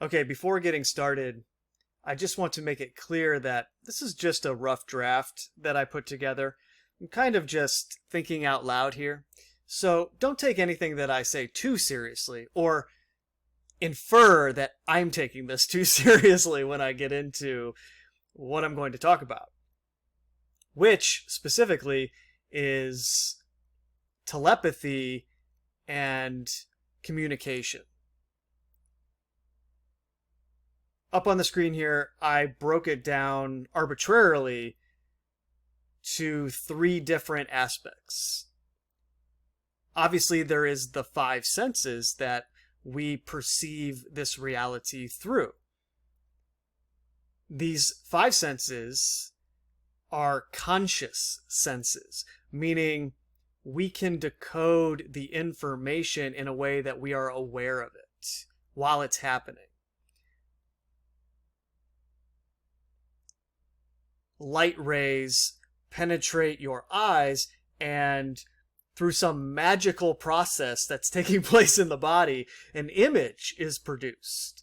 Okay, before getting started, I just want to make it clear that this is just a rough draft that I put together. I'm kind of just thinking out loud here. So don't take anything that I say too seriously or infer that I'm taking this too seriously when I get into what I'm going to talk about, which specifically is telepathy and communication. Up on the screen here, I broke it down arbitrarily to three different aspects. Obviously, there is the five senses that we perceive this reality through. These five senses are conscious senses, meaning we can decode the information in a way that we are aware of it while it's happening. Light rays penetrate your eyes, and through some magical process that's taking place in the body, an image is produced.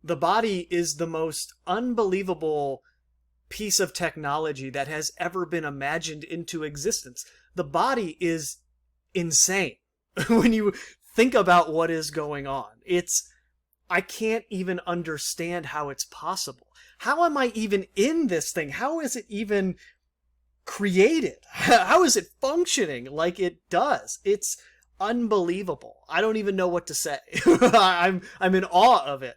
The body is the most unbelievable piece of technology that has ever been imagined into existence. The body is insane when you think about what is going on. I can't even understand how it's possible. How am I even in this thing? How is it even created? How is it functioning like it does? It's unbelievable. I don't even know what to say. I'm in awe of it.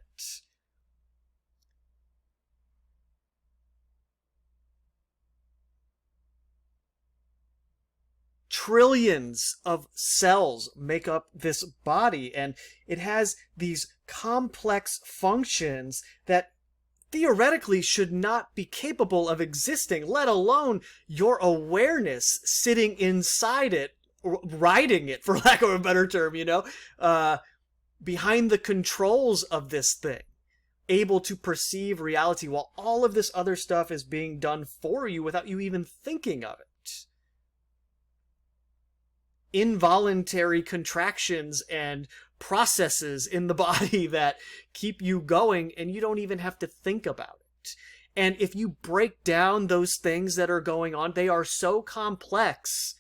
Trillions of cells make up this body, and it has these complex functions that theoretically should not be capable of existing, let alone your awareness sitting inside it, riding it, for lack of a better term, behind the controls of this thing, able to perceive reality while all of this other stuff is being done for you without you even thinking of it. Involuntary contractions and processes in the body that keep you going, and you don't even have to think about it. And if you break down those things that are going on, they are so complex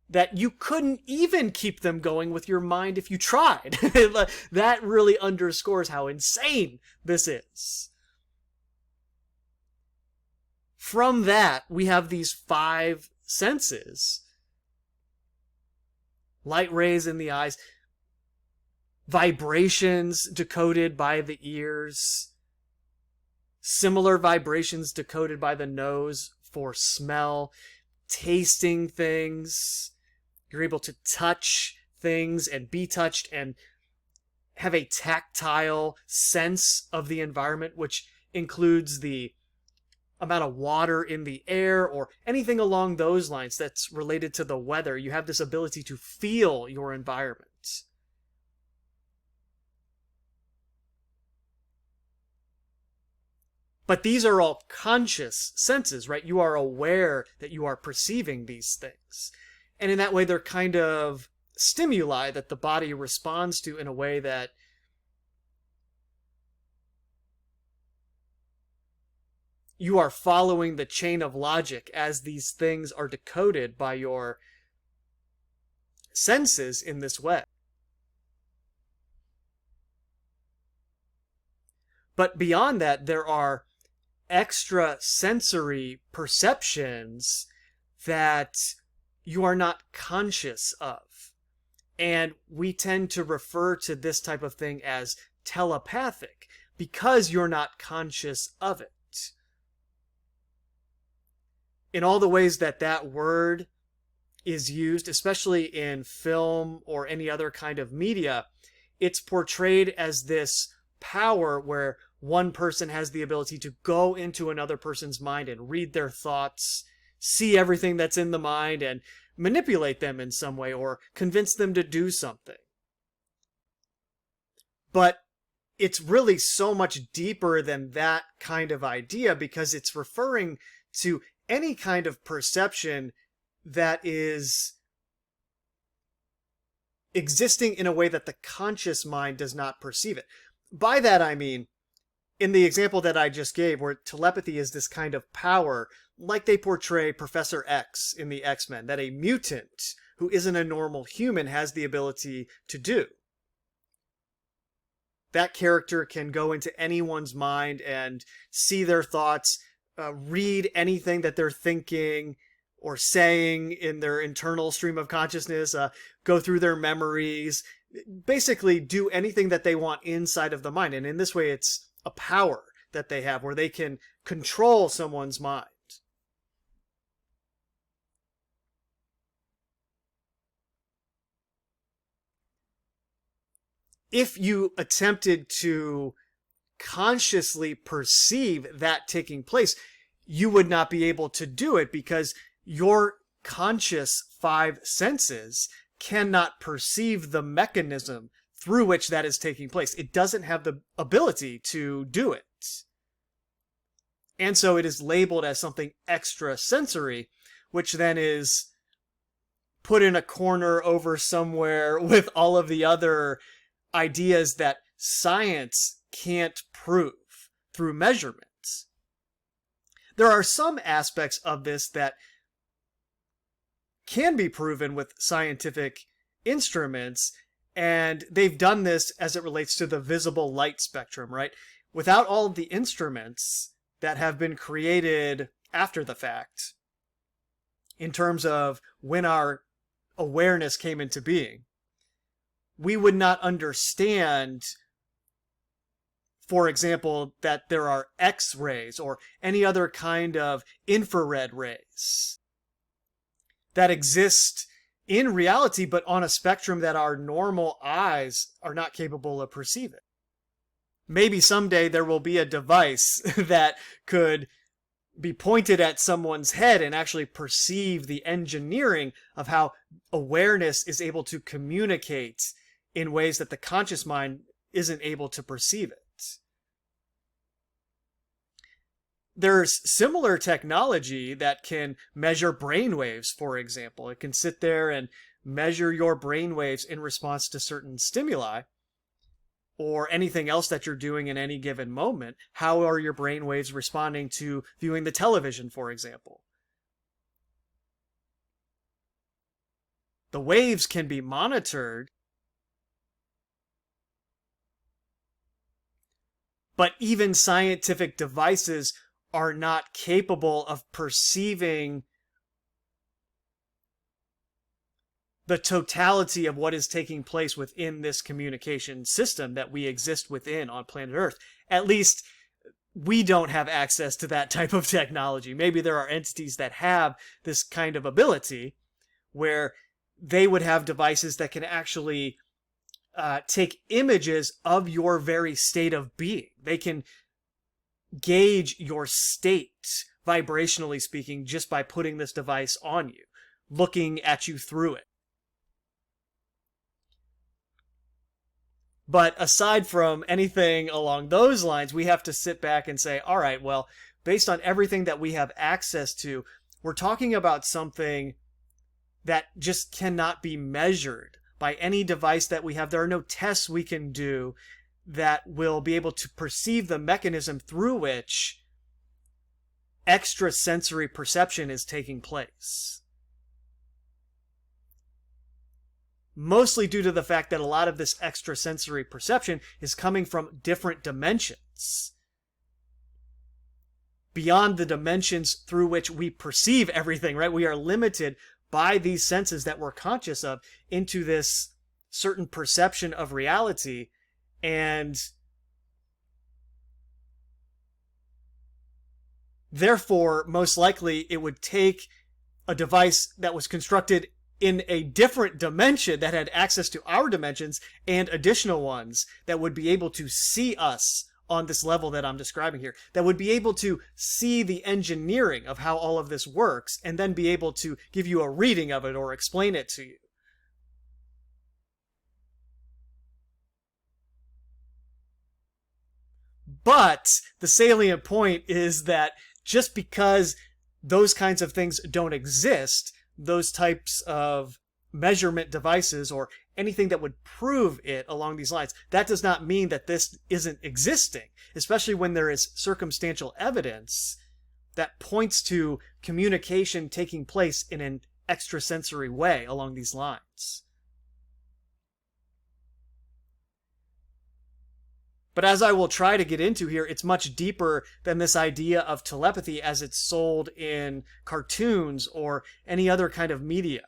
that you couldn't even keep them going with your mind if you tried. That really underscores how insane this is. From that, we have these five senses. Light rays in the eyes, vibrations decoded by the ears, similar vibrations decoded by the nose for smell, tasting things. You're able to touch things and be touched and have a tactile sense of the environment, which includes the amount of water in the air or anything along those lines that's related to the weather. You have this ability to feel your environment. But these are all conscious senses, right? You are aware that you are perceiving these things. And in that way, they're kind of stimuli that the body responds to in a way that you are following the chain of logic as these things are decoded by your senses in this way. But beyond that, there are extra sensory perceptions that you are not conscious of. And we tend to refer to this type of thing as telepathic because you're not conscious of it. In all the ways that that word is used, especially in film or any other kind of media, it's portrayed as this power where one person has the ability to go into another person's mind and read their thoughts, see everything that's in the mind, and manipulate them in some way or convince them to do something. But it's really so much deeper than that kind of idea, because it's referring to any kind of perception that is existing in a way that the conscious mind does not perceive it. By that I mean, in the example that I just gave, where telepathy is this kind of power, like they portray Professor X in the X-Men, that a mutant who isn't a normal human has the ability to do. That character can go into anyone's mind and see their thoughts, read anything that they're thinking or saying in their internal stream of consciousness, go through their memories, basically do anything that they want inside of the mind. And in this way, it's a power that they have where they can control someone's mind. If you attempted to consciously perceive that taking place, you would not be able to do it because your conscious five senses cannot perceive the mechanism through which that is taking place. It doesn't have the ability to do it. And so it is labeled as something extrasensory, which then is put in a corner over somewhere with all of the other ideas that science can't prove through measurements. There are some aspects of this that can be proven with scientific instruments, and they've done this as it relates to the visible light spectrum, right? Without all of the instruments that have been created after the fact, in terms of when our awareness came into being, we would not understand, for example, that there are X-rays or any other kind of infrared rays that exist in reality, but on a spectrum that our normal eyes are not capable of perceiving. Maybe someday there will be a device that could be pointed at someone's head and actually perceive the engineering of how awareness is able to communicate in ways that the conscious mind isn't able to perceive it. There's similar technology that can measure brainwaves, for example. It can sit there and measure your brainwaves in response to certain stimuli or anything else that you're doing in any given moment. How are your brainwaves responding to viewing the television, for example? The waves can be monitored, but even scientific devices are not capable of perceiving the totality of what is taking place within this communication system that we exist within on planet Earth. At least we don't have access to that type of technology. Maybe there are entities that have this kind of ability where they would have devices that can actually take images of your very state of being. They can gauge your state, vibrationally speaking, just by putting this device on you, looking at you through it. But aside from anything along those lines, we have to sit back and say, all right, well, based on everything that we have access to, we're talking about something that just cannot be measured by any device that we have. There are no tests we can do that will be able to perceive the mechanism through which extrasensory perception is taking place. Mostly due to the fact that a lot of this extrasensory perception is coming from different dimensions. Beyond the dimensions through which we perceive everything, right? We are limited by these senses that we're conscious of into this certain perception of reality. And therefore, most likely, it would take a device that was constructed in a different dimension that had access to our dimensions and additional ones that would be able to see us on this level that I'm describing here, that would be able to see the engineering of how all of this works and then be able to give you a reading of it or explain it to you. But the salient point is that just because those kinds of things don't exist, those types of measurement devices or anything that would prove it along these lines. That does not mean that this isn't existing, especially when there is circumstantial evidence that points to communication taking place in an extrasensory way along these lines. But as I will try to get into here, it's much deeper than this idea of telepathy as it's sold in cartoons or any other kind of media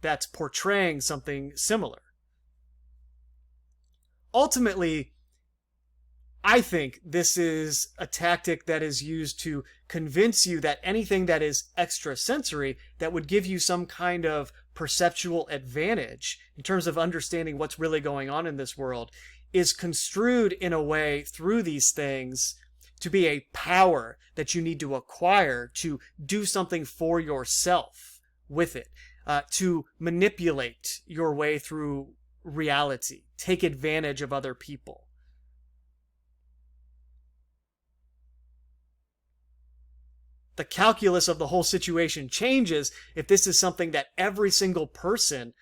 that's portraying something similar. Ultimately, I think this is a tactic that is used to convince you that anything that is extrasensory, that would give you some kind of perceptual advantage in terms of understanding what's really going on in this world, is construed in a way through these things to be a power that you need to acquire to do something for yourself with it, to manipulate your way through reality, take advantage of other people. The calculus of the whole situation changes if this is something that every single person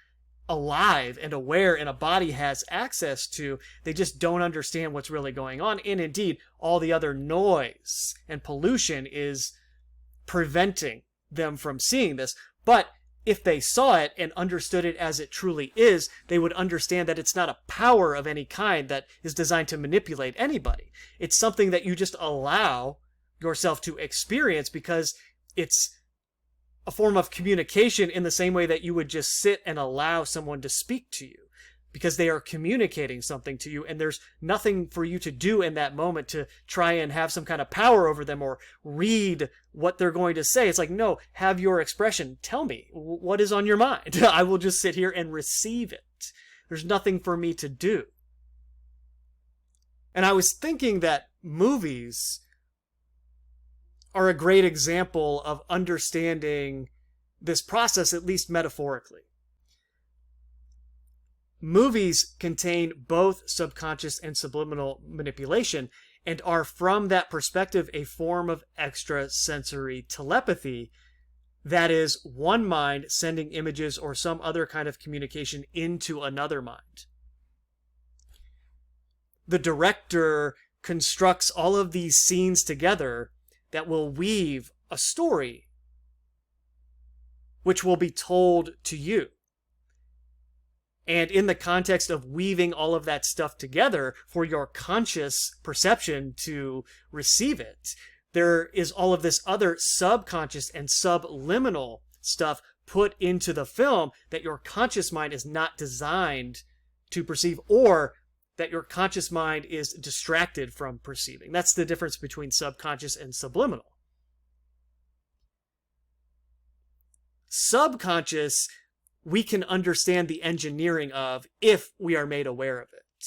alive and aware in a body has access to. They just don't understand what's really going on. And indeed, all the other noise and pollution is preventing them from seeing this. But if they saw it and understood it as it truly is, they would understand that it's not a power of any kind that is designed to manipulate anybody. It's something that you just allow yourself to experience because it's a form of communication in the same way that you would just sit and allow someone to speak to you, because they are communicating something to you, and there's nothing for you to do in that moment to try and have some kind of power over them or read what they're going to say. It's like, no, have your expression. Tell me what is on your mind. I will just sit here and receive it. There's nothing for me to do. And I was thinking that movies are a great example of understanding this process, at least metaphorically. Movies contain both subconscious and subliminal manipulation, and are from that perspective a form of extrasensory telepathy, that is, one mind sending images or some other kind of communication into another mind. The director constructs all of these scenes together that will weave a story which will be told to you. And in the context of weaving all of that stuff together for your conscious perception to receive it, there is all of this other subconscious and subliminal stuff put into the film that your conscious mind is not designed to perceive, or that your conscious mind is distracted from perceiving. That's the difference between subconscious and subliminal. Subconscious, we can understand the engineering of if we are made aware of it,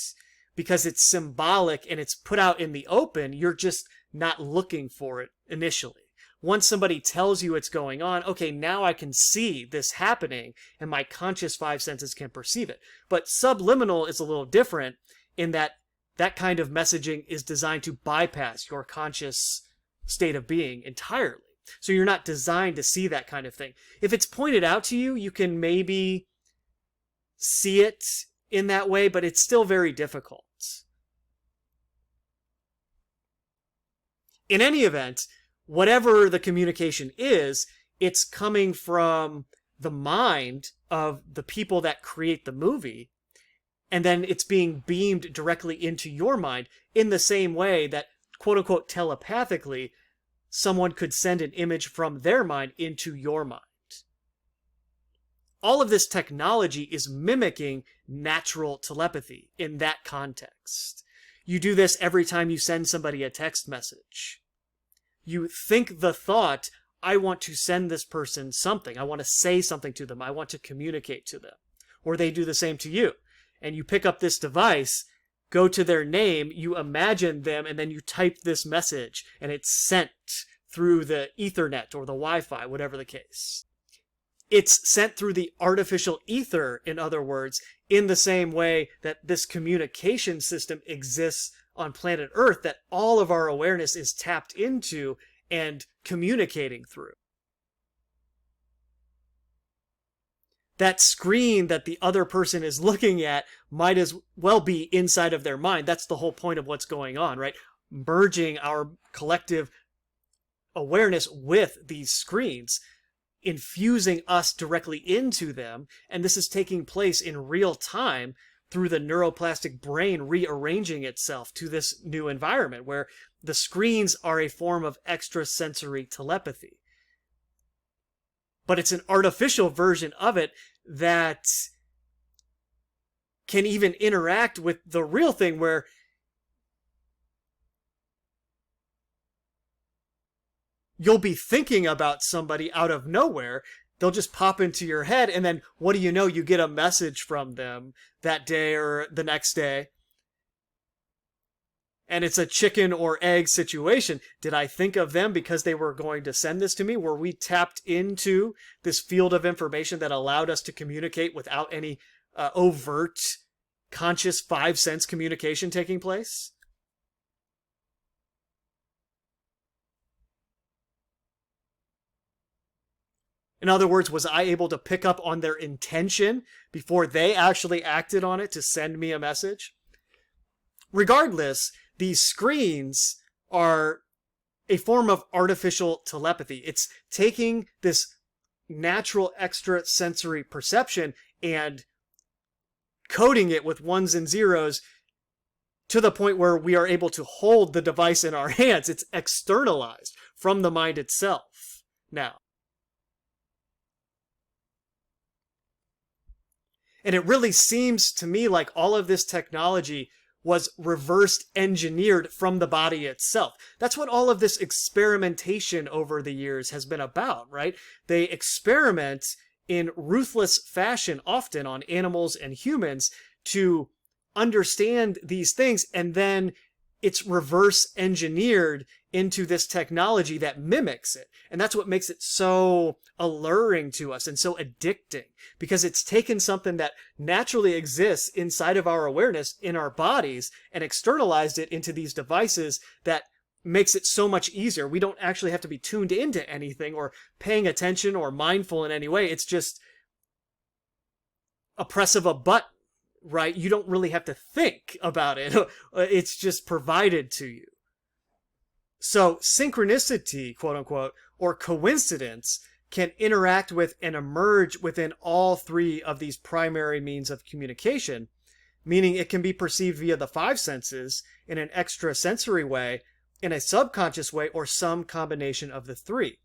because it's symbolic and it's put out in the open. You're just not looking for it initially. Once somebody tells you it's going on, okay, now I can see this happening and my conscious five senses can perceive it. But subliminal is a little different in that that kind of messaging is designed to bypass your conscious state of being entirely. So you're not designed to see that kind of thing. If it's pointed out to you, you can maybe see it in that way, but it's still very difficult. In any event, whatever the communication is, it's coming from the mind of the people that create the movie, and then it's being beamed directly into your mind in the same way that, quote-unquote, telepathically, someone could send an image from their mind into your mind. All of this technology is mimicking natural telepathy in that context. You do this every time you send somebody a text message. You think the thought, I want to send this person something. I want to say something to them. I want to communicate to them. Or they do the same to you. And you pick up this device, go to their name, you imagine them, and then you type this message, and it's sent through the Ethernet or the Wi-Fi, whatever the case. It's sent through the artificial ether, in other words, in the same way that this communication system exists on planet Earth, that all of our awareness is tapped into and communicating through. that screen that the other person is looking at might as well be inside of their mind. That's the whole point of what's going on, right? Merging our collective awareness with these screens, infusing us directly into them. And this is taking place in real time through the neuroplastic brain rearranging itself to this new environment where the screens are a form of extrasensory telepathy. But it's an artificial version of it that can even interact with the real thing, where you'll be thinking about somebody out of nowhere. They'll just pop into your head, and then what do you know? You get a message from them that day or the next day. And it's a chicken or egg situation. Did I think of them because they were going to send this to me? Were we tapped into this field of information that allowed us to communicate without any overt, conscious 5 sense communication taking place? In other words, was I able to pick up on their intention before they actually acted on it to send me a message? Regardless, these screens are a form of artificial telepathy. It's taking this natural extrasensory perception and coding it with ones and zeros to the point where we are able to hold the device in our hands. It's externalized from the mind itself now. And it really seems to me like all of this technology was reversed engineered from the body itself. That's what all of this experimentation over the years has been about, right? They experiment in ruthless fashion, often on animals and humans, to understand these things, and then it's reverse engineered into this technology that mimics it. And that's what makes it so alluring to us and so addicting, because it's taken something that naturally exists inside of our awareness in our bodies and externalized it into these devices that makes it so much easier. We don't actually have to be tuned into anything or paying attention or mindful in any way. It's just a press of a button, right? You don't really have to think about it. It's just provided to you. So synchronicity, quote unquote, or coincidence can interact with and emerge within all 3 of these primary means of communication, meaning it can be perceived via the 5 senses in an extrasensory way, in a subconscious way, or some combination of the 3.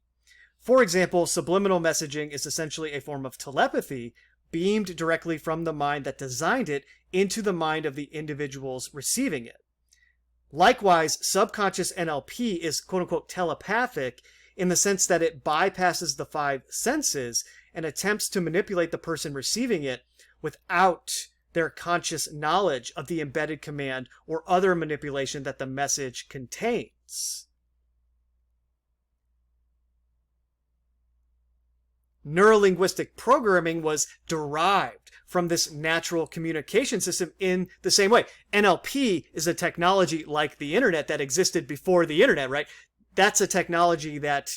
For example, subliminal messaging is essentially a form of telepathy beamed directly from the mind that designed it into the mind of the individuals receiving it. Likewise, subconscious NLP is quote-unquote telepathic in the sense that it bypasses the 5 senses and attempts to manipulate the person receiving it without their conscious knowledge of the embedded command or other manipulation that the message contains. Neurolinguistic programming was derived from this natural communication system in the same way. NLP is a technology like the internet that existed before the internet, right? That's a technology that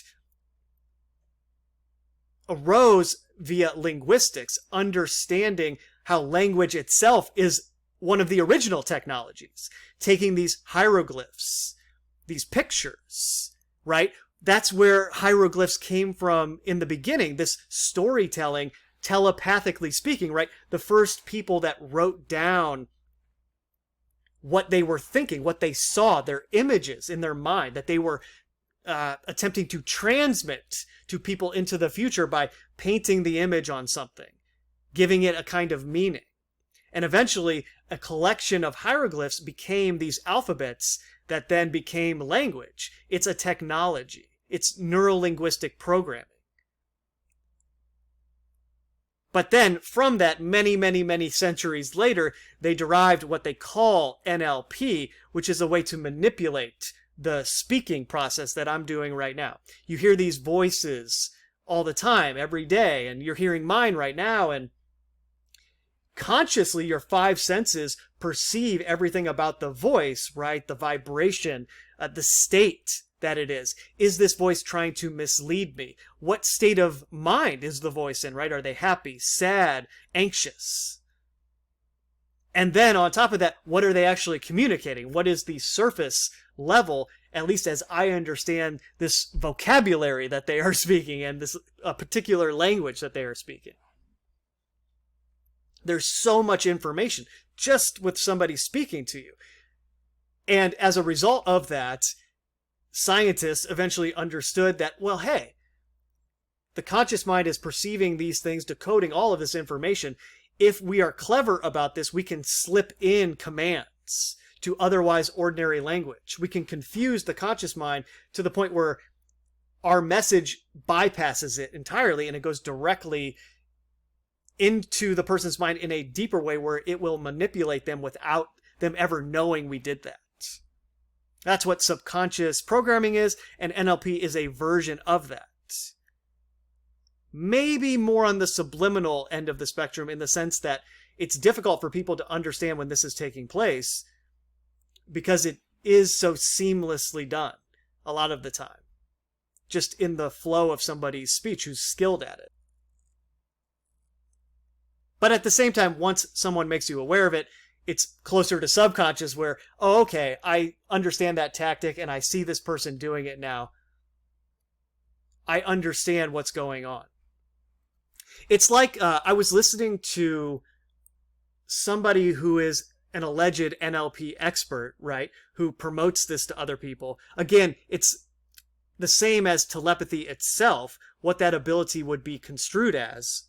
arose via linguistics, understanding how language itself is one of the original technologies, taking these hieroglyphs, these pictures, right? That's where hieroglyphs came from in the beginning, this storytelling, telepathically speaking, right? The first people that wrote down what they were thinking, what they saw, their images in their mind that they were attempting to transmit to people into the future by painting the image on something, giving it a kind of meaning. And eventually, a collection of hieroglyphs became these alphabets that then became language. It's a technology. It's neurolinguistic programming. But then, from that, many centuries later, they derived what they call NLP, which is a way to manipulate the speaking process that I'm doing right now. You hear these voices all the time, every day, and you're hearing mine right now, and consciously your 5 senses perceive everything about the voice, right? The vibration, the state that it is. Is this voice trying to mislead me? What state of mind is the voice in, right? Are they happy, sad, anxious? And then on top of that, what are they actually communicating? What is the surface level, at least as I understand this vocabulary that they are speaking and this particular language that they are speaking? There's so much information just with somebody speaking to you. And as a result of that, scientists eventually understood that, well, hey, the conscious mind is perceiving these things, decoding all of this information. If we are clever about this, we can slip in commands to otherwise ordinary language. We can confuse the conscious mind to the point where our message bypasses it entirely and it goes directly into the person's mind in a deeper way where it will manipulate them without them ever knowing we did that. That's what subconscious programming is, and NLP is a version of that. Maybe more on the subliminal end of the spectrum, in the sense that it's difficult for people to understand when this is taking place because it is so seamlessly done a lot of the time, just in the flow of somebody's speech who's skilled at it. But at the same time, once someone makes you aware of it, it's closer to subconscious where, oh, okay, I understand that tactic and I see this person doing it now. I understand what's going on. It's like I was listening to somebody who is an alleged NLP expert, right, who promotes this to other people. Again, it's the same as telepathy itself, what that ability would be construed as,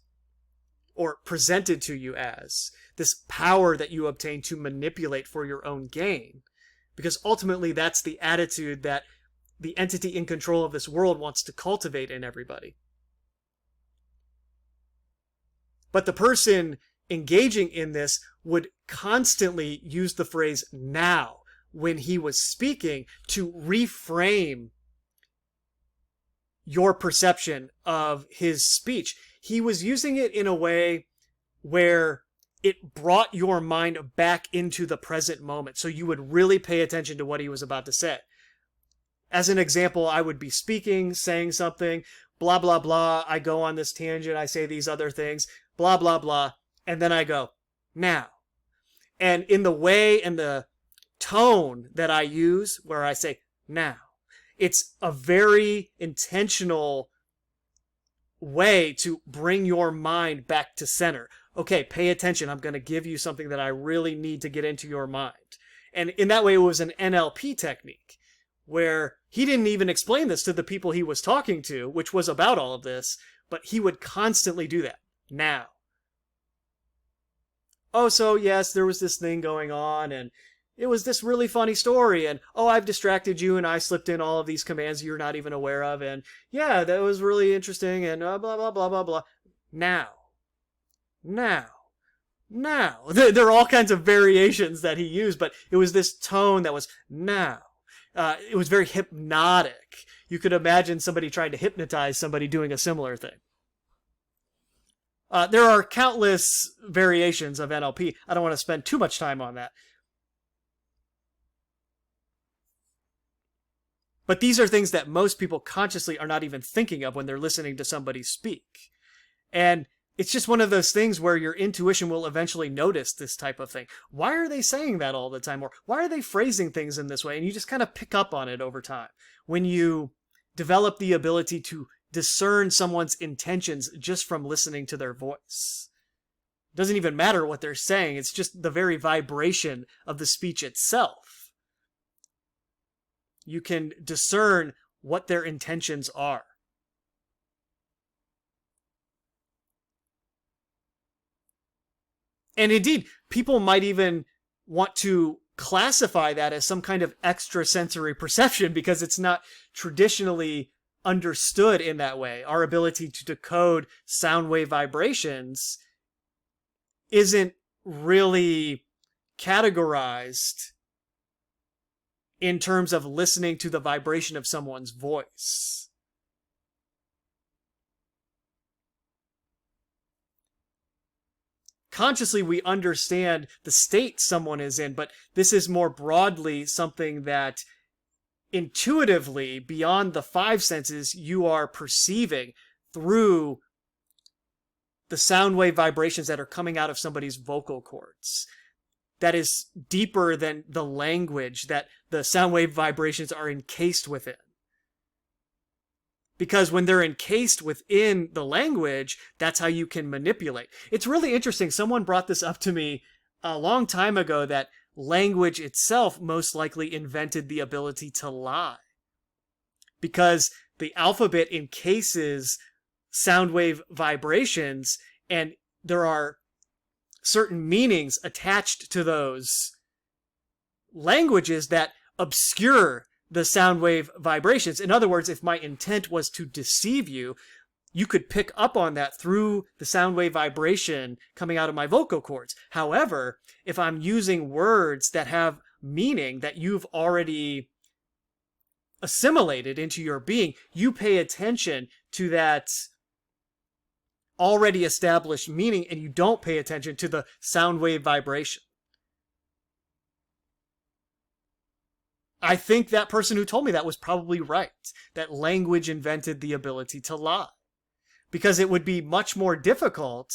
or presented to you as, this power that you obtain to manipulate for your own gain. Because ultimately that's the attitude that the entity in control of this world wants to cultivate in everybody. But the person engaging in this would constantly use the phrase now when he was speaking to reframe your perception of his speech. He was using it in a way where it brought your mind back into the present moment, so you would really pay attention to what he was about to say. As an example, I would be speaking, saying something, blah, blah, blah. I go on this tangent, I say these other things, blah, blah, blah. And then I go, now. And in the way and the tone that I use where I say, now, it's a very intentional way to bring your mind back to center. Okay, pay attention. I'm going to give you something that I really need to get into your mind. And in that way, it was an NLP technique where he didn't even explain this to the people he was talking to, which was about all of this, but he would constantly do that. Now. Oh, so yes, there was this thing going on, and it was this really funny story, and oh, I've distracted you, and I slipped in all of these commands you're not even aware of, and yeah, that was really interesting, and blah, blah, blah, blah, blah. Now. Now. There are all kinds of variations that he used, but it was this tone that was now. It was very hypnotic. You could imagine somebody trying to hypnotize somebody doing a similar thing. There are countless variations of NLP. I don't want to spend too much time on that. But these are things that most people consciously are not even thinking of when they're listening to somebody speak. And it's just one of those things where your intuition will eventually notice this type of thing. Why are they saying that all the time? Or why are they phrasing things in this way? And you just kind of pick up on it over time. When you develop the ability to discern someone's intentions just from listening to their voice. It doesn't even matter what they're saying. It's just the very vibration of the speech itself. You can discern what their intentions are. And indeed, people might even want to classify that as some kind of extrasensory perception because it's not traditionally understood in that way. Our ability to decode sound wave vibrations isn't really categorized in terms of listening to the vibration of someone's voice. Consciously, we understand the state someone is in, but this is more broadly something that intuitively, beyond the five senses, you are perceiving through the sound wave vibrations that are coming out of somebody's vocal cords. That is deeper than the language that the sound wave vibrations are encased within. Because when they're encased within the language, that's how you can manipulate. It's really interesting. Someone brought this up to me a long time ago, that language itself most likely invented the ability to lie. Because the alphabet encases sound wave vibrations, and there are certain meanings attached to those languages that obscure the sound wave vibrations. In other words, if my intent was to deceive you, you could pick up on that through the sound wave vibration coming out of my vocal cords. However, if I'm using words that have meaning that you've already assimilated into your being, you pay attention to that already established meaning, and you don't pay attention to the sound wave vibration. I think that person who told me that was probably right, that language invented the ability to lie. Because it would be much more difficult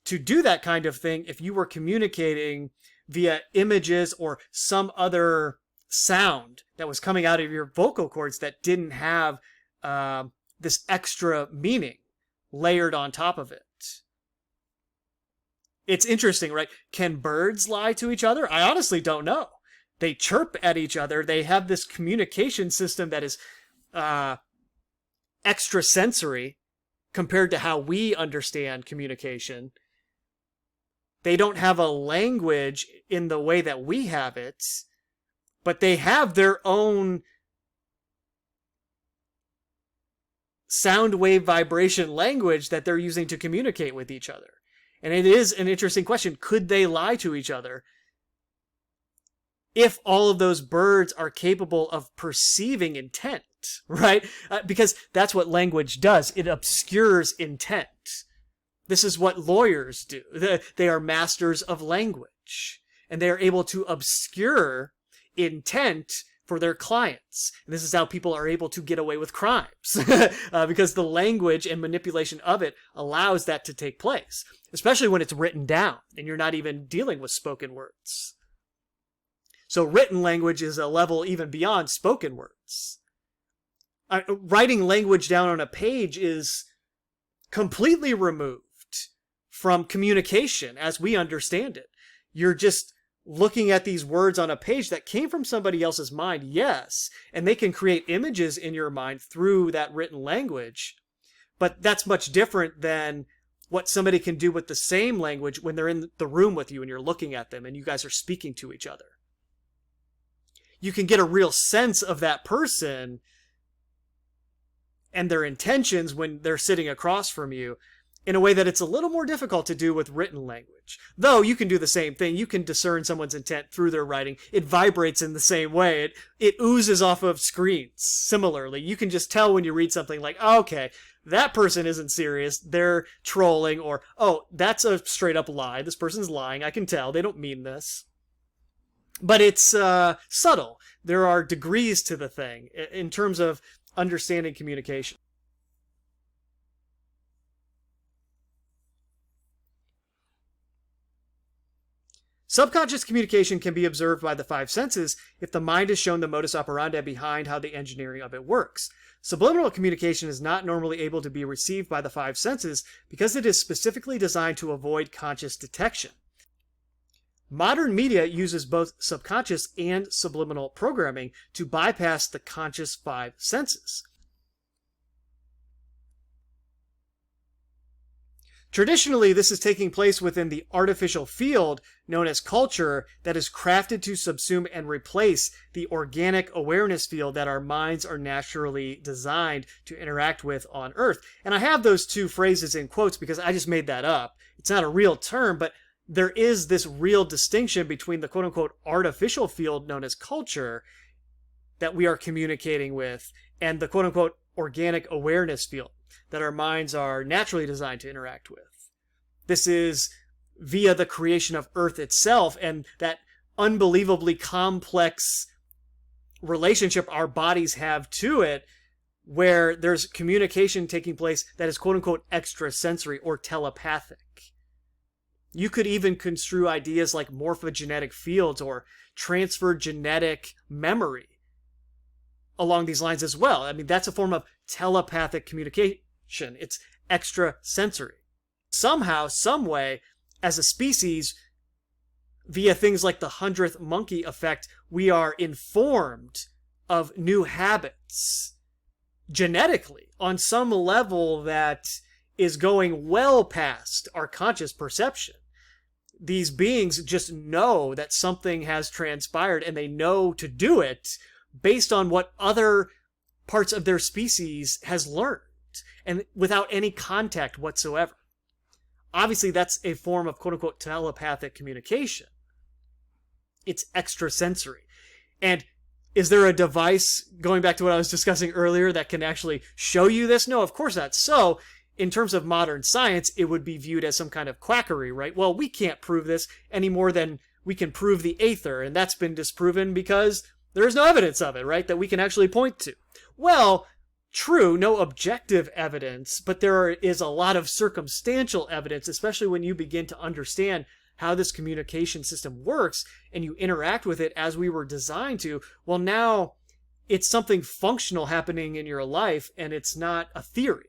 to do that kind of thing if you were communicating via images or some other sound that was coming out of your vocal cords that didn't have this extra meaning layered on top of it. It's interesting, right? Can birds lie to each other? I honestly don't know. They chirp at each other. They have this communication system that is extrasensory compared to how we understand communication. They don't have a language in the way that we have it, but they have their own sound wave vibration language that they're using to communicate with each other. And it is an interesting question. Could they lie to each other if all of those birds are capable of perceiving intent, right? Because that's what language does. It obscures intent. This is what lawyers do. They are masters of language, and they are able to obscure intent for their clients. And this is how people are able to get away with crimes, because the language and manipulation of it allows that to take place, especially when it's written down and you're not even dealing with spoken words. So written language is a level even beyond spoken words. Writing language down on a page is completely removed from communication as we understand it. You're just looking at these words on a page that came from somebody else's mind, yes, and they can create images in your mind through that written language, but that's much different than what somebody can do with the same language when they're in the room with you and you're looking at them and you guys are speaking to each other. You can get a real sense of that person and their intentions when they're sitting across from you in a way that it's a little more difficult to do with written language. Though you can do the same thing. You can discern someone's intent through their writing. It vibrates in the same way. It oozes off of screens. Similarly, you can just tell when you read something like, oh, okay, that person isn't serious. They're trolling, or, oh, that's a straight up lie. This person's lying. I can tell. They don't mean this. But it's subtle. There are degrees to the thing in terms of understanding communication. Subconscious communication can be observed by the five senses if the mind is shown the modus operandi behind how the engineering of it works. Subliminal communication is not normally able to be received by the five senses because it is specifically designed to avoid conscious detection. Modern media uses both subconscious and subliminal programming to bypass the conscious five senses. Traditionally, this is taking place within the artificial field known as culture that is crafted to subsume and replace the organic awareness field that our minds are naturally designed to interact with on Earth. And I have those two phrases in quotes because I just made that up. It's not a real term, but there is this real distinction between the quote-unquote artificial field known as culture that we are communicating with and the quote-unquote organic awareness field that our minds are naturally designed to interact with. This is via the creation of Earth itself and that unbelievably complex relationship our bodies have to it, where there's communication taking place that is quote-unquote extrasensory or telepathic. You could even construe ideas like morphogenetic fields or transferred genetic memory along these lines as well. I mean, that's a form of telepathic communication. It's extrasensory. Somehow, some way, as a species, via things like the 100th monkey effect, we are informed of new habits genetically on some level that is going well past our conscious perception. These beings just know that something has transpired, and they know to do it based on what other parts of their species has learned, and without any contact whatsoever. Obviously, that's a form of quote-unquote telepathic communication. It's extrasensory. And is there a device, going back to what I was discussing earlier, that can actually show you this? No, of course not. So, in terms of modern science, it would be viewed as some kind of quackery, right? Well, we can't prove this any more than we can prove the aether, and that's been disproven because there's no evidence of it, right, that we can actually point to. Well, true, no objective evidence, but there is a lot of circumstantial evidence, especially when you begin to understand how this communication system works and you interact with it as we were designed to. Well, now it's something functional happening in your life, and it's not a theory.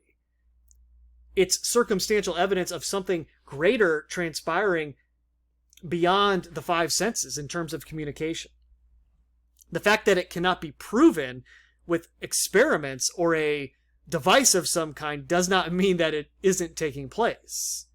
It's circumstantial evidence of something greater transpiring beyond the five senses in terms of communication. The fact that it cannot be proven with experiments or a device of some kind does not mean that it isn't taking place.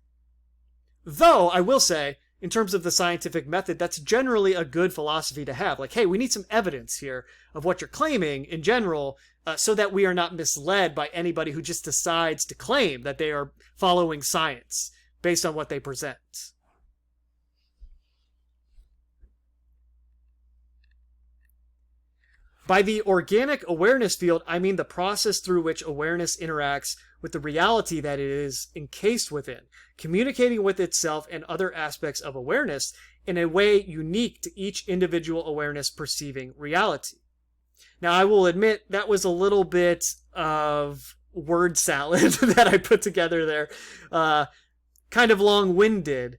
Though, I will say, in terms of the scientific method, that's generally a good philosophy to have. Like, hey, we need some evidence here of what you're claiming in general, so that we are not misled by anybody who just decides to claim that they are following science based on what they present. By the organic awareness field, I mean the process through which awareness interacts with the reality that it is encased within, communicating with itself and other aspects of awareness in a way unique to each individual awareness perceiving reality. Now, I will admit that was a little bit of word salad that I put together there. Kind of long-winded.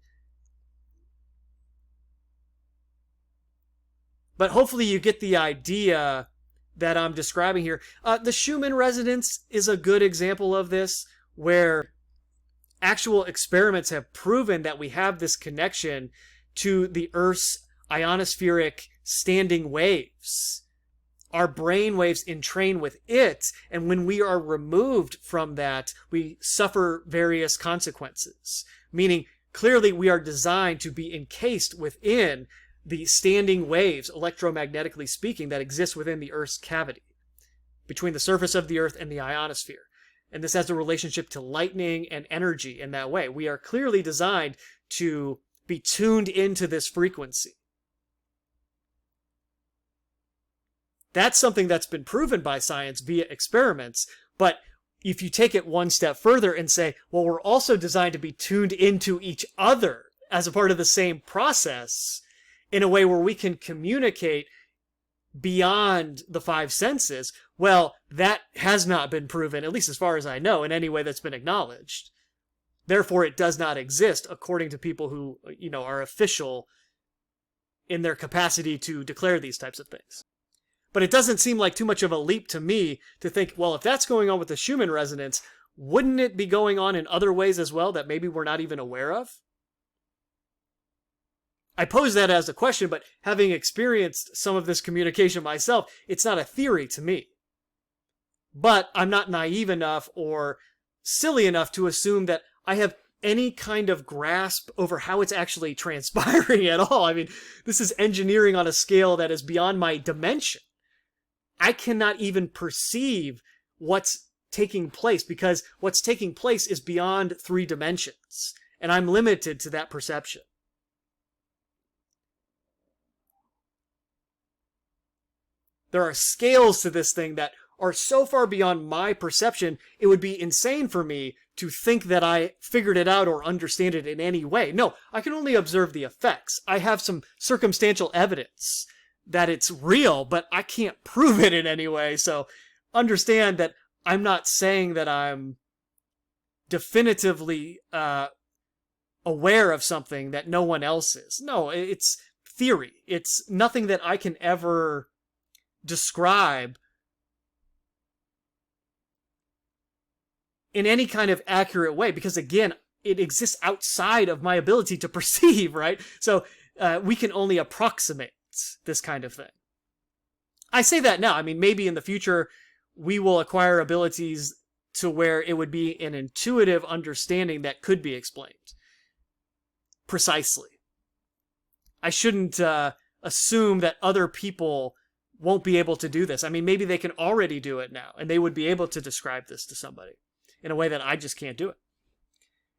But hopefully you get the idea that I'm describing here. The Schumann resonance is a good example of this, where actual experiments have proven that we have this connection to the Earth's ionospheric standing waves. Our brain waves entrain with it, and when we are removed from that, we suffer various consequences. Meaning, clearly we are designed to be encased within the standing waves, electromagnetically speaking, that exist within the Earth's cavity, between the surface of the Earth and the ionosphere. And this has a relationship to lightning and energy in that way. We are clearly designed to be tuned into this frequency. That's something that's been proven by science via experiments, but if you take it one step further and say, well, we're also designed to be tuned into each other as a part of the same process, in a way where we can communicate beyond the five senses, well, that has not been proven, at least as far as I know, in any way that's been acknowledged. Therefore, it does not exist, according to people who, are official in their capacity to declare these types of things. But it doesn't seem like too much of a leap to me to think, well, if that's going on with the Schumann resonance, wouldn't it be going on in other ways as well that maybe we're not even aware of? I pose that as a question, but having experienced some of this communication myself, it's not a theory to me. But I'm not naive enough or silly enough to assume that I have any kind of grasp over how it's actually transpiring at all. I mean, this is engineering on a scale that is beyond my dimension. I cannot even perceive what's taking place because what's taking place is beyond 3 dimensions, and I'm limited to that perception. There are scales to this thing that are so far beyond my perception, it would be insane for me to think that I figured it out or understand it in any way. No, I can only observe the effects. I have some circumstantial evidence that it's real, but I can't prove it in any way. So understand that I'm not saying that I'm definitively aware of something that no one else is. No, it's theory. It's nothing that I can ever describe in any kind of accurate way, because again, it exists outside of my ability to perceive, right? So we can only approximate this kind of thing. I say that now. I mean, maybe in the future we will acquire abilities to where it would be an intuitive understanding that could be explained precisely. I shouldn't assume that other people won't be able to do this. I mean, maybe they can already do it now, and they would be able to describe this to somebody in a way that I just can't do it.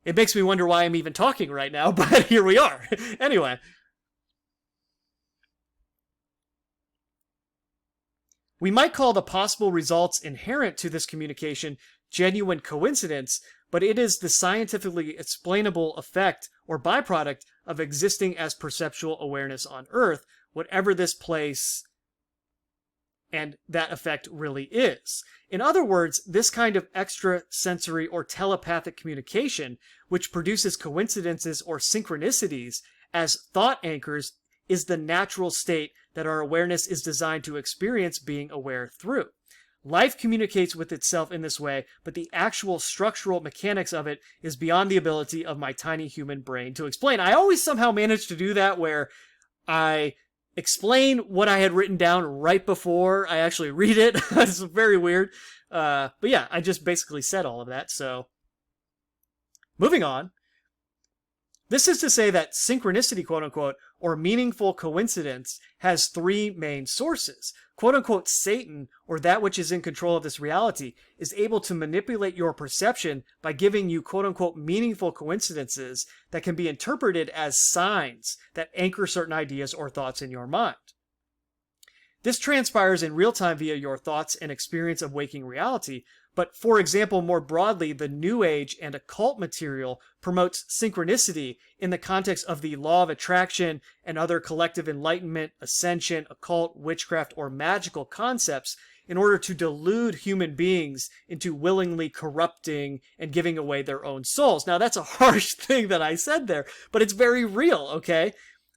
It makes me wonder why I'm even talking right now, but here we are. Anyway. We might call the possible results inherent to this communication genuine coincidence, but it is the scientifically explainable effect or byproduct of existing as perceptual awareness on Earth, whatever this place and that effect really is. In other words, this kind of extrasensory or telepathic communication, which produces coincidences or synchronicities as thought anchors, is the natural state that our awareness is designed to experience being aware through. Life communicates with itself in this way, but the actual structural mechanics of it is beyond the ability of my tiny human brain to explain. I always somehow manage to do that where I explain what I had written down right before I actually read it. It's very weird. But yeah, I just basically said all of that. So moving on. This is to say that synchronicity, quote unquote, or meaningful coincidence has three main sources. Quote unquote, Satan, or that which is in control of this reality, is able to manipulate your perception by giving you quote unquote meaningful coincidences that can be interpreted as signs that anchor certain ideas or thoughts in your mind. This transpires in real time via your thoughts and experience of waking reality. But for example, more broadly, the New Age and occult material promotes synchronicity in the context of the law of attraction and other collective enlightenment, ascension, occult, witchcraft, or magical concepts in order to delude human beings into willingly corrupting and giving away their own souls. Now, that's a harsh thing that I said there, but it's very real, okay?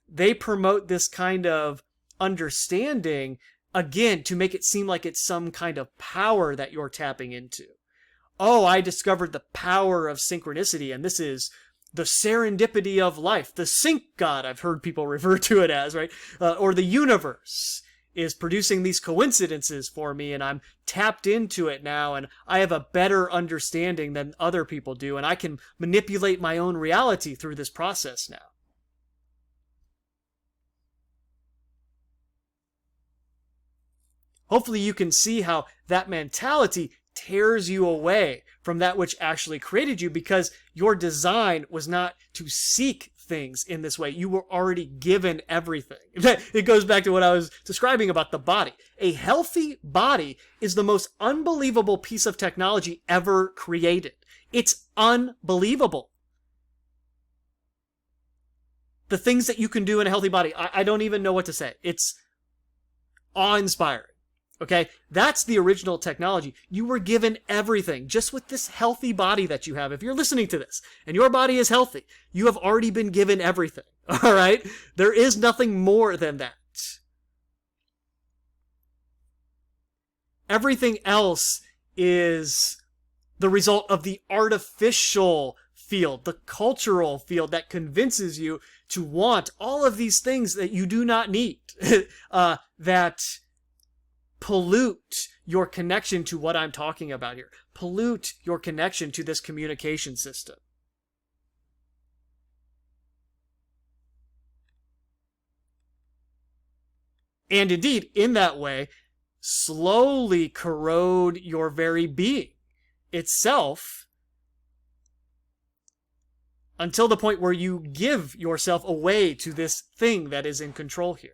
They promote this kind of understanding again, to make it seem like it's some kind of power that you're tapping into. Oh, I discovered the power of synchronicity, and this is the serendipity of life. The sync god, I've heard people refer to it as, right? Or the universe is producing these coincidences for me, and I'm tapped into it now, and I have a better understanding than other people do, and I can manipulate my own reality through this process now. Hopefully you can see how that mentality tears you away from that which actually created you, because your design was not to seek things in this way. You were already given everything. It goes back to what I was describing about the body. A healthy body is the most unbelievable piece of technology ever created. It's unbelievable. The things that you can do in a healthy body, I don't even know what to say. It's awe-inspiring. Okay, that's the original technology. You were given everything just with this healthy body that you have. If you're listening to this and your body is healthy, you have already been given everything. All right? There is nothing more than that. Everything else is the result of the artificial field, the cultural field that convinces you to want all of these things that you do not need, that pollute your connection to what I'm talking about here. Pollute your connection to this communication system. And indeed, in that way, slowly corrode your very being itself until the point where you give yourself away to this thing that is in control here.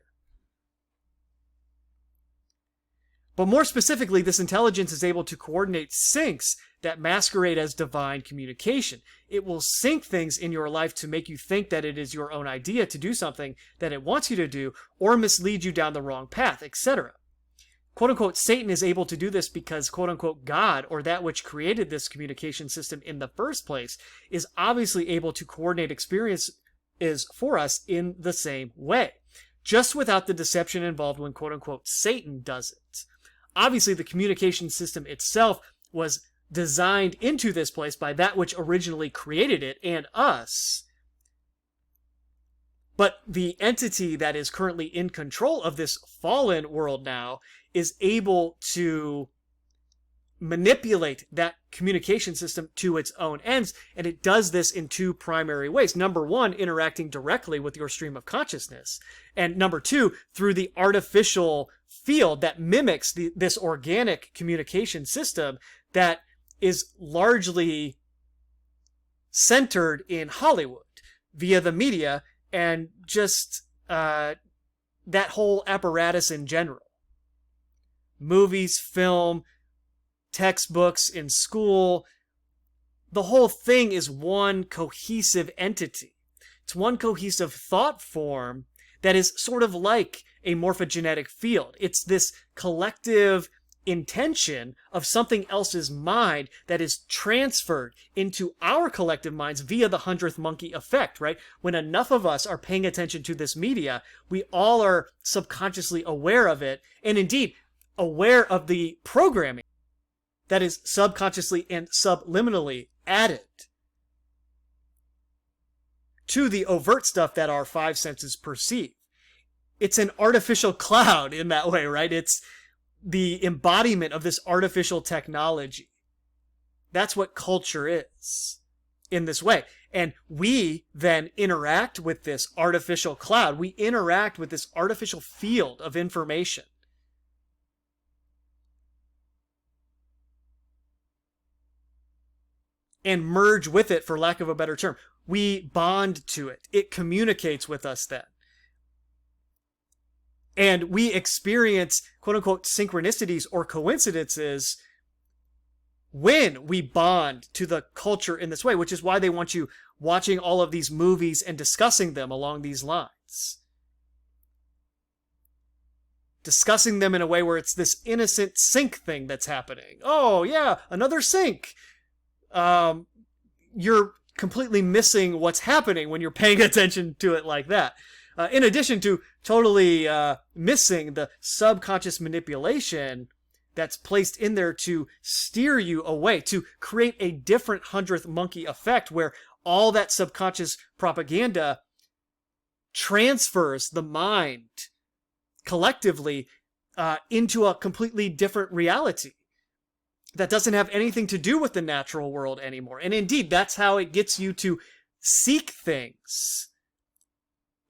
But more specifically, this intelligence is able to coordinate syncs that masquerade as divine communication. It will sync things in your life to make you think that it is your own idea to do something that it wants you to do, or mislead you down the wrong path, etc. Quote unquote, Satan is able to do this because, quote unquote, God, or that which created this communication system in the first place, is obviously able to coordinate experiences for us in the same way, just without the deception involved when, quote unquote, Satan does it. Obviously, the communication system itself was designed into this place by that which originally created it and us. But the entity that is currently in control of this fallen world now is able to manipulate that communication system to its own ends, and it does this in two primary ways. Number one, interacting directly with your stream of consciousness, and number two, through the artificial field that mimics this organic communication system that is largely centered in Hollywood via the media and just that whole apparatus in general. Movies, film, textbooks in school, the whole thing is one cohesive entity. It's one cohesive thought form that is sort of like a morphogenetic field. It's this collective intention of something else's mind that is transferred into our collective minds via the 100th monkey effect, right? When enough of us are paying attention to this media, we all are subconsciously aware of it, and indeed aware of the programming that is subconsciously and subliminally added to the overt stuff that our five senses perceive. It's an artificial cloud in that way, right? It's the embodiment of this artificial technology. That's what culture is in this way. And we then interact with this artificial cloud. We interact with this artificial field of information. And merge with it, for lack of a better term. We bond to it. It communicates with us then. And we experience, quote unquote, synchronicities or coincidences when we bond to the culture in this way, which is why they want you watching all of these movies and discussing them along these lines. Discussing them in a way where it's this innocent sync thing that's happening. Oh, yeah, another sync. You're completely missing what's happening when you're paying attention to it like that. In addition to totally missing the subconscious manipulation that's placed in there to steer you away, to create a different 100th monkey effect where all that subconscious propaganda transfers the mind collectively into a completely different reality that doesn't have anything to do with the natural world anymore. And indeed, that's how it gets you to seek things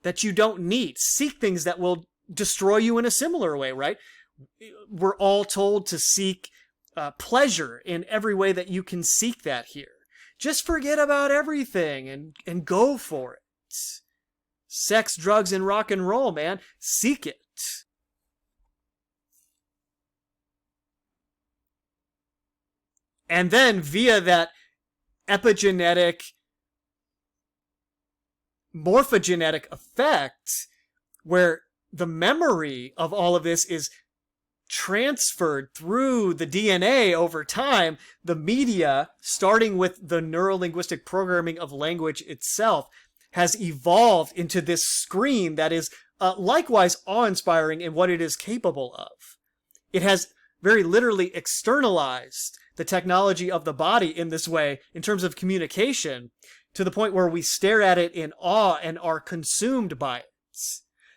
that you don't need. Seek things that will destroy you in a similar way, right? We're all told to seek pleasure in every way that you can seek that here. Just forget about everything and go for it. Sex, drugs, and rock and roll, man. Seek it. And then via that epigenetic, morphogenetic effect, where the memory of all of this is transferred through the DNA over time, the media, starting with the neurolinguistic programming of language itself, has evolved into this screen that is likewise awe-inspiring in what it is capable of. It has very literally externalized the technology of the body in this way, in terms of communication, to the point where we stare at it in awe and are consumed by it.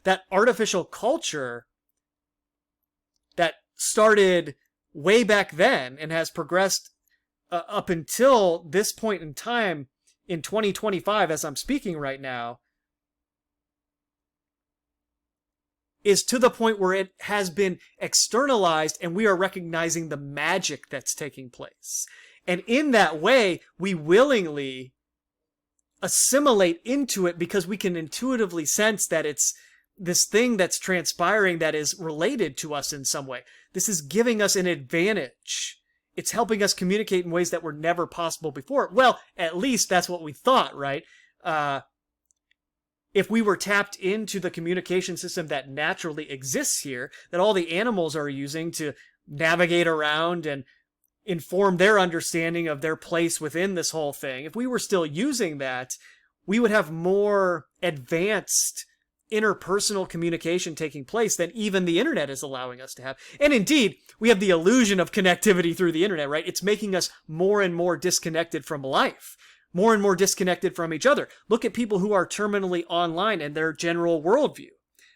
That artificial culture that started way back then and has progressed up until this point in time in 2025, as I'm speaking right now, is to the point where it has been externalized and we are recognizing the magic that's taking place. And in that way, we willingly assimilate into it because we can intuitively sense that it's this thing that's transpiring that is related to us in some way. This is giving us an advantage. It's helping us communicate in ways that were never possible before. Well, at least that's what we thought, right? If we were tapped into the communication system that naturally exists here, that all the animals are using to navigate around and inform their understanding of their place within this whole thing, if we were still using that, we would have more advanced interpersonal communication taking place than even the internet is allowing us to have. And indeed, we have the illusion of connectivity through the internet, right? It's making us more and more disconnected from life, more and more disconnected from each other. Look at people who are terminally online and their general worldview.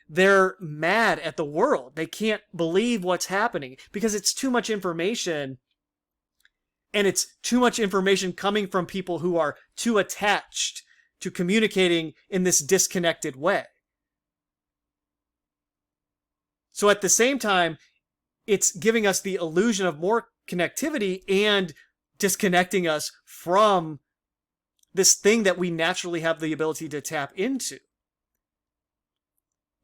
They're mad at the world. They can't believe what's happening because it's too much information, and it's too much information coming from people who are too attached to communicating in this disconnected way. So at the same time, it's giving us the illusion of more connectivity and disconnecting us from this thing that we naturally have the ability to tap into.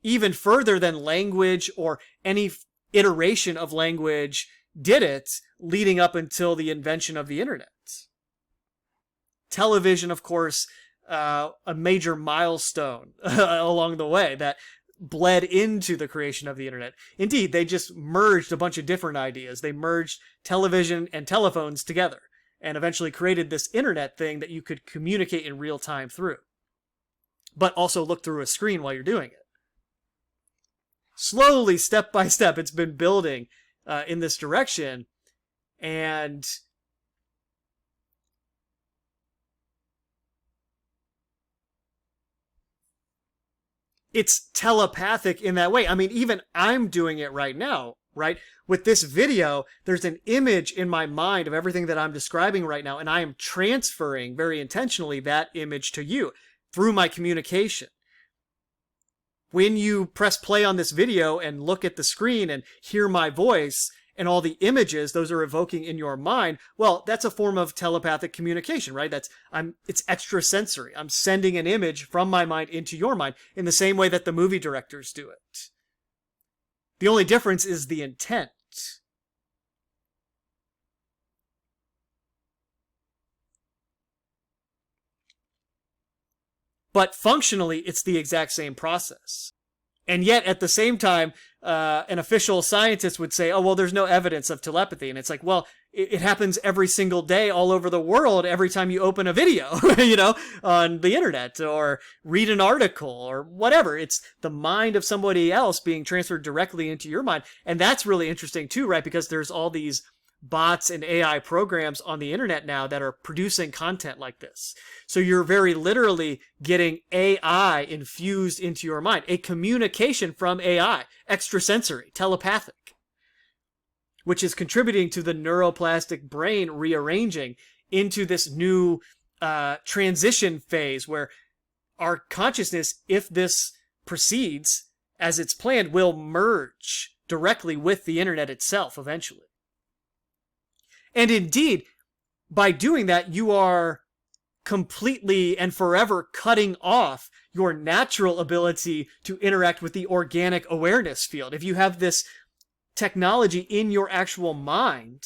Even further than language or any iteration of language did it, leading up until the invention of the internet. Television, of course, a major milestone along the way that bled into the creation of the internet. Indeed, they just merged a bunch of different ideas. They merged television and telephones together and eventually created this internet thing that you could communicate in real time through, but also look through a screen while you're doing it. Slowly, step by step, it's been building in this direction, and it's telepathic in that way. I mean, even I'm doing it right now, right? With this video, there's an image in my mind of everything that I'm describing right now, and I am transferring very intentionally that image to you through my communication. When you press play on this video and look at the screen and hear my voice and all the images those are evoking in your mind, well, that's a form of telepathic communication, right? It's extrasensory. I'm sending an image from my mind into your mind in the same way that the movie directors do it. The only difference is the intent. But functionally, it's the exact same process. And yet, at the same time, an official scientist would say, oh, well, there's no evidence of telepathy. And it's like, well, it happens every single day all over the world every time you open a video, on the internet or read an article or whatever. It's the mind of somebody else being transferred directly into your mind. And that's really interesting too, right? Because there's all these bots and AI programs on the internet now that are producing content like this. So you're very literally getting AI infused into your mind, a communication from AI, extrasensory, telepathic, which is contributing to the neuroplastic brain rearranging into this new transition phase where our consciousness, if this proceeds as it's planned, will merge directly with the internet itself eventually. And indeed, by doing that, you are completely and forever cutting off your natural ability to interact with the organic awareness field. If you have this technology in your actual mind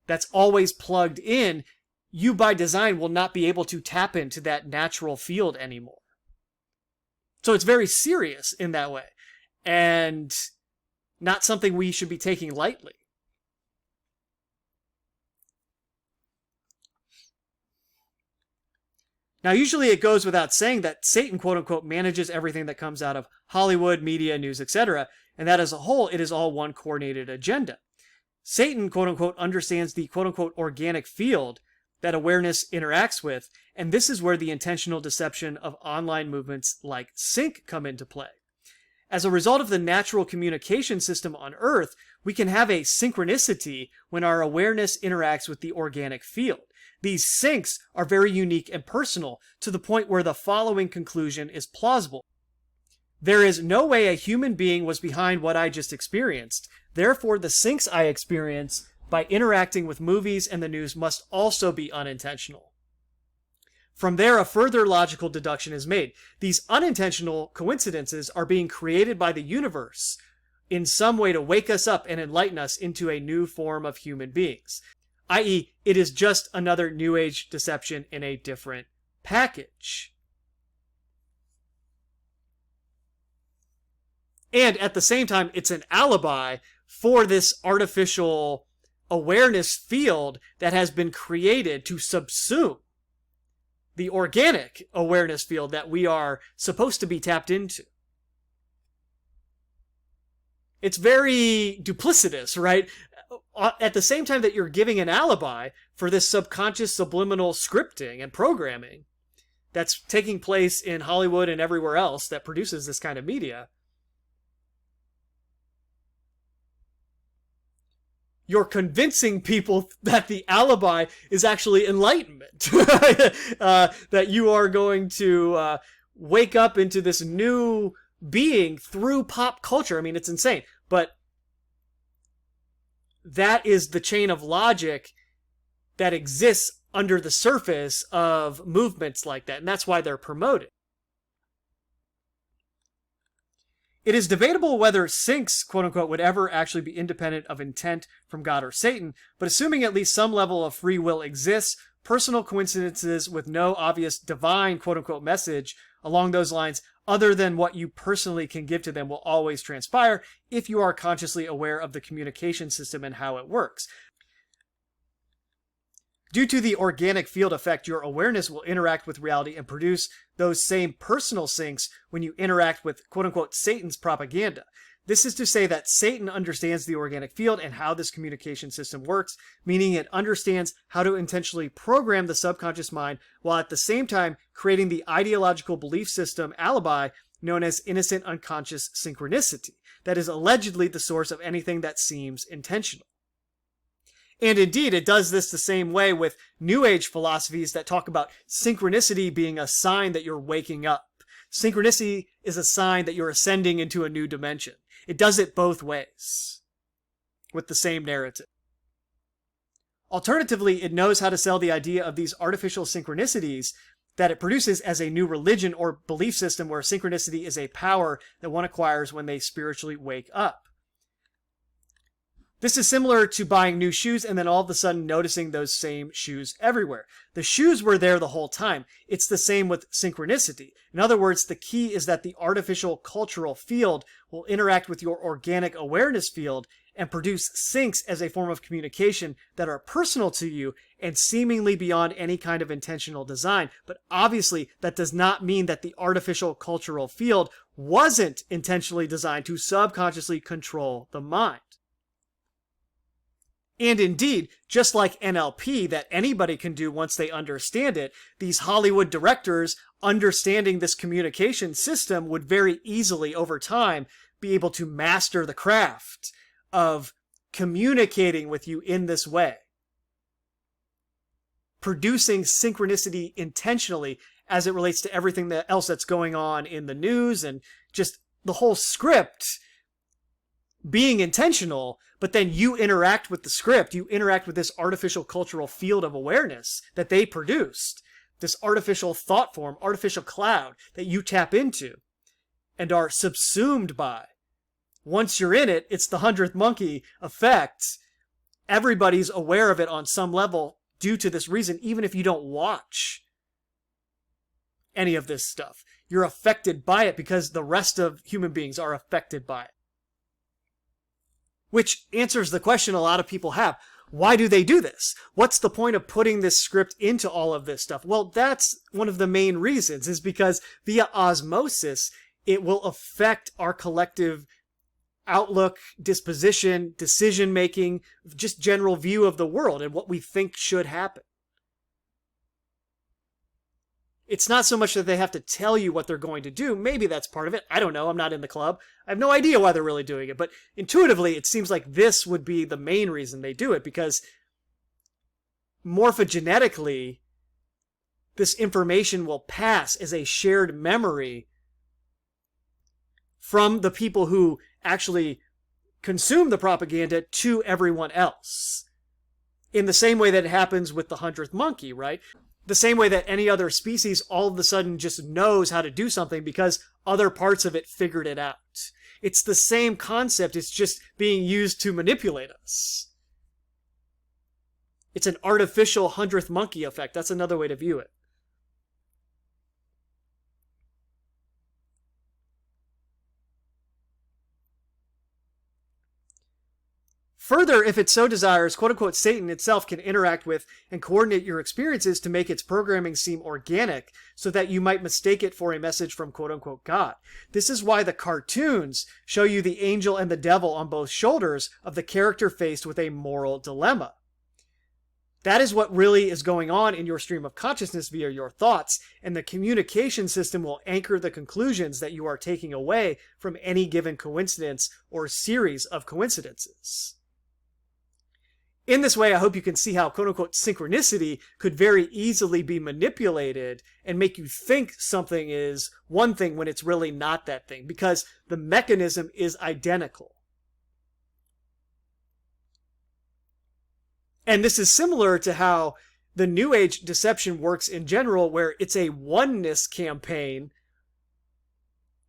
that's always plugged in, you by design will not be able to tap into that natural field anymore. So it's very serious in that way, and not something we should be taking lightly. Now, usually it goes without saying that Satan, quote-unquote, manages everything that comes out of Hollywood, media, news, etc., and that as a whole, it is all one coordinated agenda. Satan, quote-unquote, understands the, quote-unquote, organic field that awareness interacts with, and this is where the intentional deception of online movements like sync come into play. As a result of the natural communication system on Earth, we can have a synchronicity when our awareness interacts with the organic field. These syncs are very unique and personal, to the point where the following conclusion is plausible. There is no way a human being was behind what I just experienced. Therefore, the syncs I experience by interacting with movies and the news must also be unintentional. From there, a further logical deduction is made. These unintentional coincidences are being created by the universe in some way to wake us up and enlighten us into a new form of human beings. I.e., it is just another New Age deception in a different package. And at the same time, it's an alibi for this artificial awareness field that has been created to subsume the organic awareness field that we are supposed to be tapped into. It's very duplicitous, right? At the same time that you're giving an alibi for this subconscious subliminal scripting and programming that's taking place in Hollywood and everywhere else that produces this kind of media, you're convincing people that the alibi is actually enlightenment. That you are going to wake up into this new being through pop culture. I mean, it's insane. But that is the chain of logic that exists under the surface of movements like that. And that's why they're promoted. It is debatable whether syncs, quote unquote, would ever actually be independent of intent from God or Satan, but assuming at least some level of free will exists, personal coincidences with no obvious divine, quote unquote, message along those lines, other than what you personally can give to them, will always transpire if you are consciously aware of the communication system and how it works. Due to the organic field effect, your awareness will interact with reality and produce those same personal syncs when you interact with, quote-unquote, Satan's propaganda. This is to say that Satan understands the organic field and how this communication system works, meaning it understands how to intentionally program the subconscious mind while at the same time creating the ideological belief system alibi known as innocent unconscious synchronicity that is allegedly the source of anything that seems intentional. And indeed, it does this the same way with New Age philosophies that talk about synchronicity being a sign that you're waking up. Synchronicity is a sign that you're ascending into a new dimension. It does it both ways with the same narrative. Alternatively, it knows how to sell the idea of these artificial synchronicities that it produces as a new religion or belief system where synchronicity is a power that one acquires when they spiritually wake up. This is similar to buying new shoes and then all of a sudden noticing those same shoes everywhere. The shoes were there the whole time. It's the same with synchronicity. In other words, the key is that the artificial cultural field will interact with your organic awareness field and produce syncs as a form of communication that are personal to you and seemingly beyond any kind of intentional design. But obviously, that does not mean that the artificial cultural field wasn't intentionally designed to subconsciously control the mind. And indeed, just like NLP that anybody can do once they understand it, these Hollywood directors understanding this communication system would very easily over time be able to master the craft of communicating with you in this way. Producing synchronicity intentionally as it relates to everything else that's going on in the news and just the whole script being intentional, but then you interact with the script, you interact with this artificial cultural field of awareness that they produced, this artificial thought form, artificial cloud that you tap into and are subsumed by. Once you're in it, it's the 100th monkey effect. Everybody's aware of it on some level due to this reason, even if you don't watch any of this stuff. You're affected by it because the rest of human beings are affected by it. Which answers the question a lot of people have. Why do they do this? What's the point of putting this script into all of this stuff? Well, that's one of the main reasons, is because via osmosis, it will affect our collective outlook, disposition, decision-making, just general view of the world and what we think should happen. It's not so much that they have to tell you what they're going to do. Maybe that's part of it. I don't know. I'm not in the club. I have no idea why they're really doing it. But intuitively, it seems like this would be the main reason they do it, because morphogenetically, this information will pass as a shared memory from the people who actually consume the propaganda to everyone else. In the same way that it happens with the 100th monkey, right? The same way that any other species all of a sudden just knows how to do something because other parts of it figured it out. It's the same concept, it's just being used to manipulate us. It's an artificial 100th monkey effect. That's another way to view it. Further, if it so desires, quote-unquote, Satan itself can interact with and coordinate your experiences to make its programming seem organic so that you might mistake it for a message from quote-unquote God. This is why the cartoons show you the angel and the devil on both shoulders of the character faced with a moral dilemma. That is what really is going on in your stream of consciousness via your thoughts, and the communication system will anchor the conclusions that you are taking away from any given coincidence or series of coincidences. In this way, I hope you can see how quote-unquote synchronicity could very easily be manipulated and make you think something is one thing when it's really not that thing, because the mechanism is identical. And this is similar to how the New Age deception works in general, where it's a oneness campaign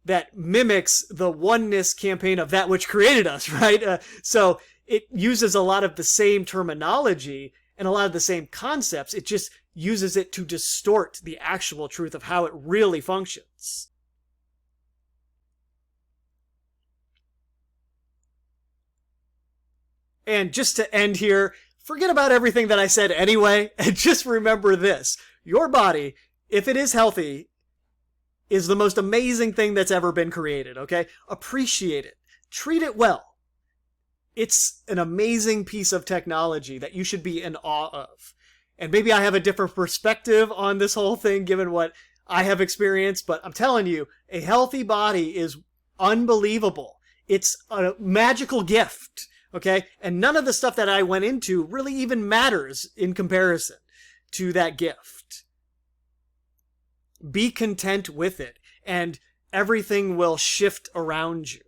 that mimics the oneness campaign of that which created us, right? So it uses a lot of the same terminology and a lot of the same concepts. It just uses it to distort the actual truth of how it really functions. And just to end here, forget about everything that I said anyway, and just remember this. Your body, if it is healthy, is the most amazing thing that's ever been created, okay? Appreciate it. Treat it well. It's an amazing piece of technology that you should be in awe of. And maybe I have a different perspective on this whole thing given what I have experienced, but I'm telling you, a healthy body is unbelievable. It's a magical gift, okay? And none of the stuff that I went into really even matters in comparison to that gift. Be content with it, and everything will shift around you.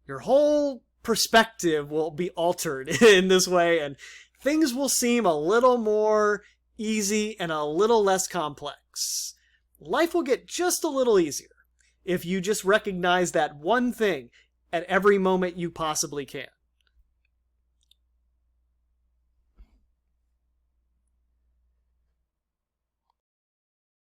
Your whole perspective will be altered in this way, and things will seem a little more easy and a little less complex. Life will get just a little easier if you just recognize that one thing at every moment you possibly can.